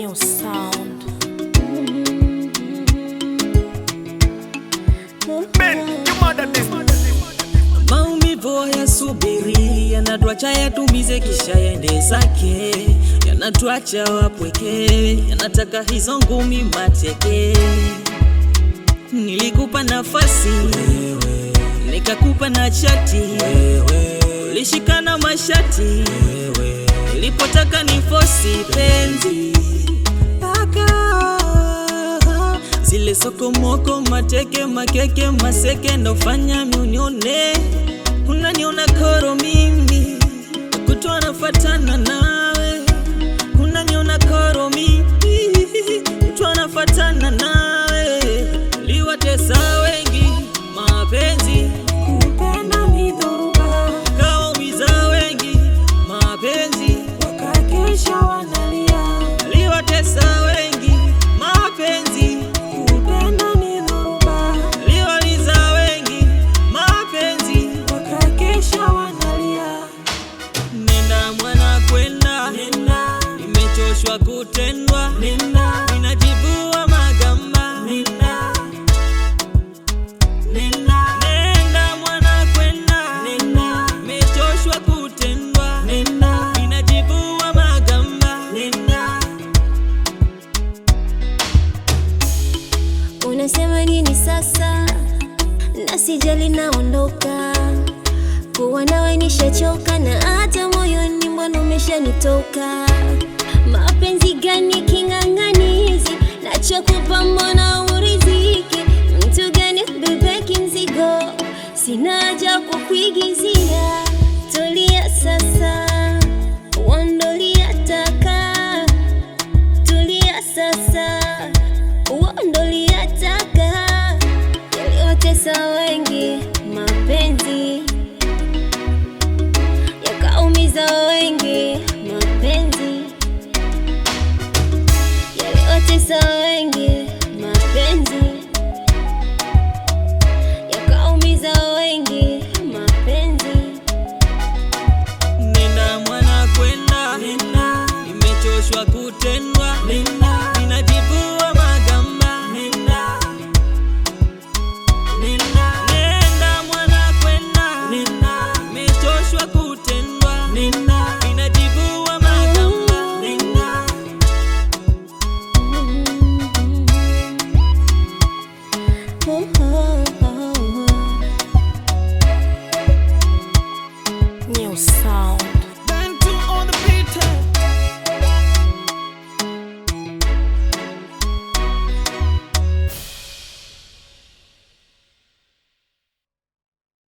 new sound. Maumivu ya subiri yanatuacha yatumize kisha yende zake, yanatuacha wapweke, yanataka hizo ngumi mateke. Nilikupa nafasi wewe, nikakupa na chati wewe, ulishikana mashati wewe, nilipotaka nifosi penzi zile sokomoko mateke makeke maseke ndofanya miunione. Unaniona koro mimi kutwa nafatana nawe, unaniona koro mimi kutwa nafatana nawe. Liwatesa wengi mapenzi kupenda midhoruba, kaumiza wengi mapenzi wakakesha wanalia. Liwatesa wengi mapenzi kupenda midhoruba, liwaliza wengi mapenzi wakakesha wanalia. Nenda mwana kwenda, nenda, nimechoshwa kutendwa, nenda, ninajibua magamba, nenda, nenda, nenda mwana kwenda, nenda, nimechoshwa kutendwa, nenda, ninajibua magamba, nenda. Unasema nini sasa? Na sijali naondoka, kuwa nawe nishachoka, na hata moyoni mbona umeshanitoka.